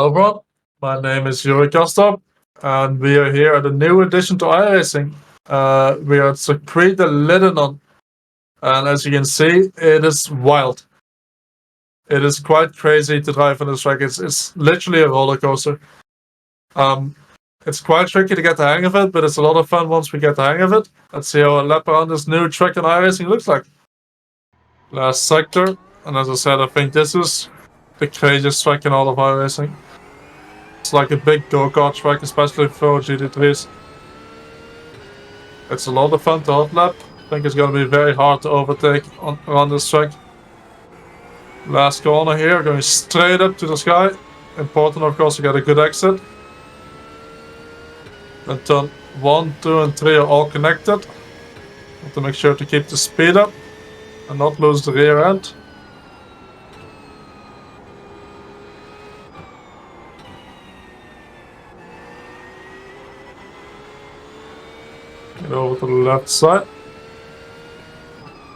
Hello everyone, my name is Yuri Kasdorp, and we are here at a new addition to iRacing. We are at circuit Ledenon, and as you can see, it is wild. It is quite crazy to drive on this track. It's literally a roller coaster. It's quite tricky to get the hang of it, but it's a lot of fun once we get the hang of it. Let's see how a lap around this new track on iRacing looks like. Last sector, and as I said, I think this is the craziest track in all of iRacing. It's like a big go-kart track, especially for GT3s. It's a lot of fun to Hotlap. I think it's going to be very hard to overtake around this track. Last corner here, going straight up to the sky. Important, of course, to get a good exit. Then turn 1, 2 and 3 are all connected. Have to make sure to keep the speed up and not lose the rear end. Get over to the left side.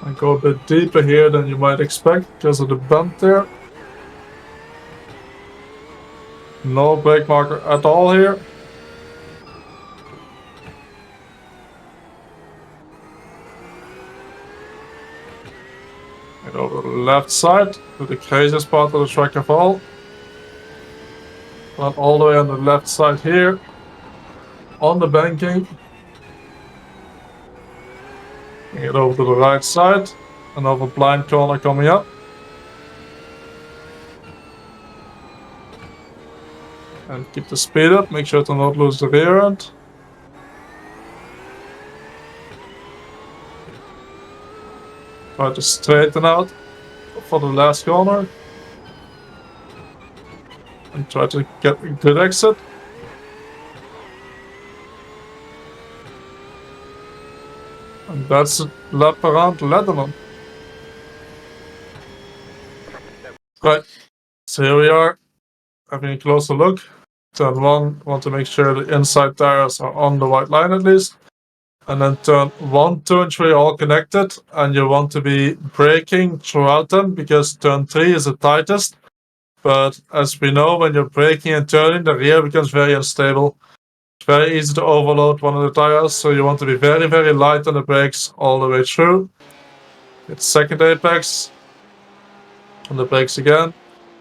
And go a bit deeper here than you might expect because of the bump there. No brake marker at all here. Get over to the left side to the craziest part of the track of all. Run all the way on the left side here. On the banking. Get over to the right side. Another blind corner coming up. And keep the speed up. Make sure to not lose the rear end. Try to straighten out for the last corner. And try to get a good exit. And that's a lap around Ledenon. Right, so here we are, having a closer look. Turn 1, want to make sure the inside tires are on the white line at least. And then turn 1, 2 and 3 are all connected. And you want to be braking throughout them because turn 3 is the tightest. But as we know, when you're braking and turning, the rear becomes very unstable. It's very easy to overload one of the tires, so you want to be very, very light on the brakes all the way through. Hit second apex. On the brakes again.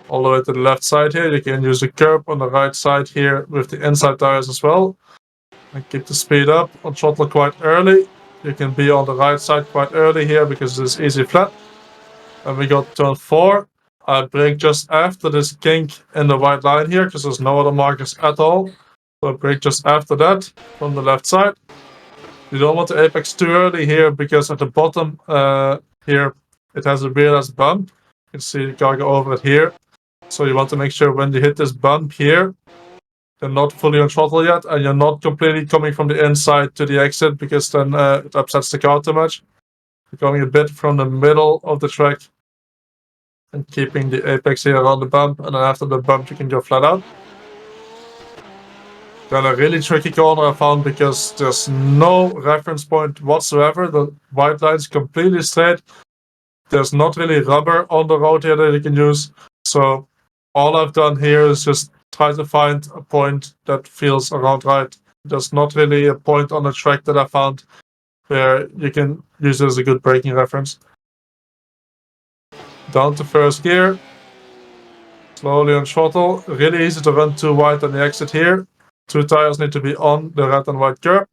All the way to the left side here. You can use the curb on the right side here with the inside tires as well. And keep the speed up on throttle quite early. You can be on the right side quite early here because it's easy flat. And we got turn 4. I brake just after this kink in the white line here because there's no other markers at all. So brake just after that from the left side. You don't want to apex too early here because at the bottom here it has a rear-less bump. You can see the car go over it here. So you want to make sure when you hit this bump here, you're not fully on throttle yet and you're not completely coming from the inside to the exit because then it upsets the car too much. You're going a bit from the middle of the track and keeping the apex here around the bump, and then after the bump you can go flat out. Then a really tricky corner I found because there's no reference point whatsoever. The white line's completely straight. There's not really rubber on the road here that you can use. So all I've done here is just try to find a point that feels around right. There's not really a point on the track that I found where you can use it as a good braking reference. Down to first gear. Slowly on throttle. Really easy to run too wide on the exit here. 2 tires need to be on the red and white curb.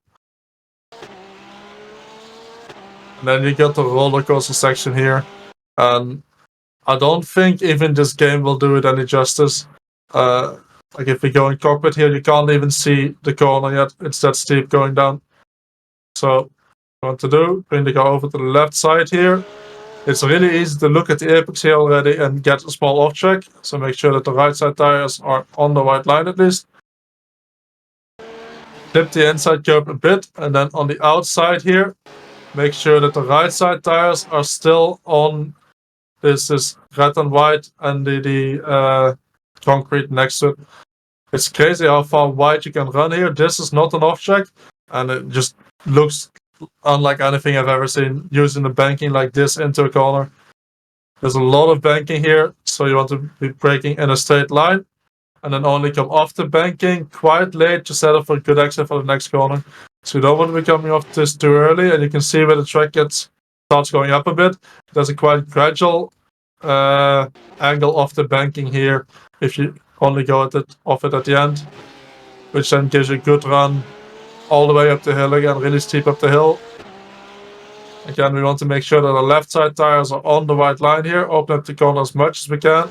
And then you get the roller coaster section here. And I don't think even this game will do it any justice. Like if we go in cockpit here, you can't even see the corner yet. It's that steep going down. So what I want to do, bring the car over to the left side here. It's really easy to look at the apex here already and get a small off track. So make sure that the right side tires are on the white line at least. Flip the inside curb a bit, and then on the outside here, make sure that the right side tires are still on this is red and white and the concrete next to it. It's crazy how far wide you can run here. This is not an off track, and it just looks unlike anything I've ever seen using the banking like this into a corner. There's a lot of banking here, so you want to be braking in a straight line. and then only come off the banking quite late to set up for a good exit for the next corner. So you don't want to be coming off this too early, and you can see where the track starts going up a bit. There's a quite gradual angle off the banking here if you only go off it at the end, which then gives you a good run all the way up the hill again, really steep up the hill. Again, we want to make sure that the left side tires are on the white line here, open up the corner as much as we can.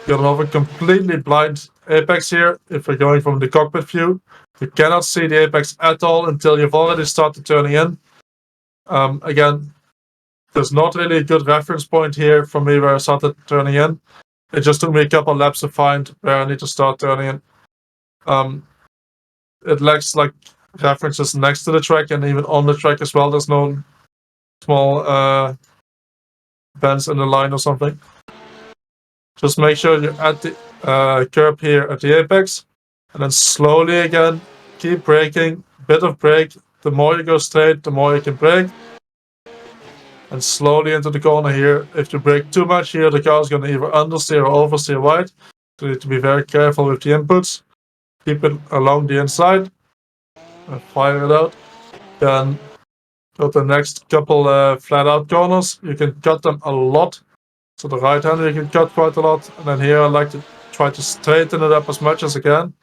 You're gonna have a completely blind apex here if we're going from the cockpit view. You cannot see the apex at all until you've already started turning in. Again, there's not really a good reference point here for me where I started turning in. It just took me a couple laps to find where I need to start turning in. It lacks like references next to the track and even on the track as well. There's no small bends in the line or something. Just make sure you're at the curb here at the apex, and then slowly again keep braking, bit of brake. The more you go straight, the more you can brake, and slowly into the corner here. If you brake too much here, the car is going to either understeer or oversteer wide, so you need to be very careful with the inputs. Keep it along the inside and fire it out. Then go to the next couple flat out corners. You can cut them a lot. So the right hand you can cut quite a lot, and then here I like to try to straighten it up as much as I can.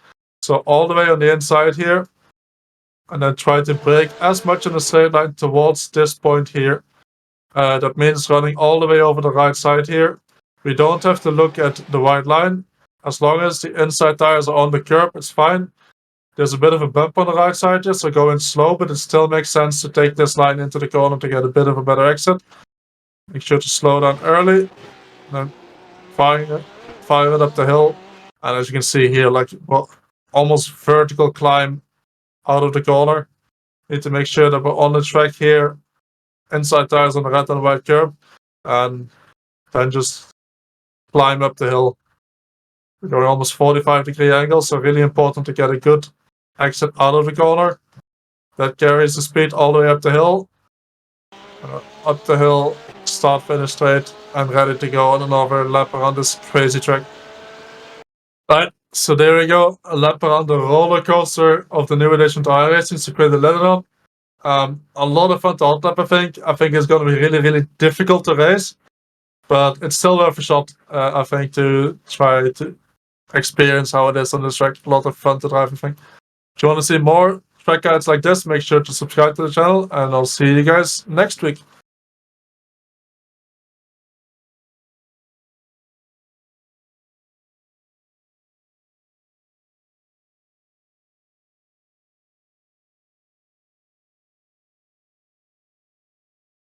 So all the way on the inside here, and then try to brake as much in a straight line towards this point here. That means running all the way over the right side here. We don't have to look at the white line. As long as the inside tires are on the curb, it's fine. There's a bit of a bump on the right side here, so go in slow, but it still makes sense to take this line into the corner to get a bit of a better exit. Make sure to slow down early, and then fire it up the hill. And as you can see here, like almost vertical climb out of the corner. Need to make sure that we're on the track here, inside tires on the red and white curb, and then just climb up the hill. We're going almost 45-degree angle, so really important to get a good exit out of the corner. That carries the speed all the way up the hill. Up the hill, start, finish straight, and ready to go on another lap around this crazy track. Right, so there we go, a lap around the roller coaster of the new edition to iRacing, circuit the Ledenon. A lot of fun to Hotlap, I think. I think it's going to be really, really difficult to race, but it's still worth a shot, I think, to try to experience how it is on this track. A lot of fun to drive, I think. If you want to see more track guides like this, make sure to subscribe to the channel, and I'll see you guys next week.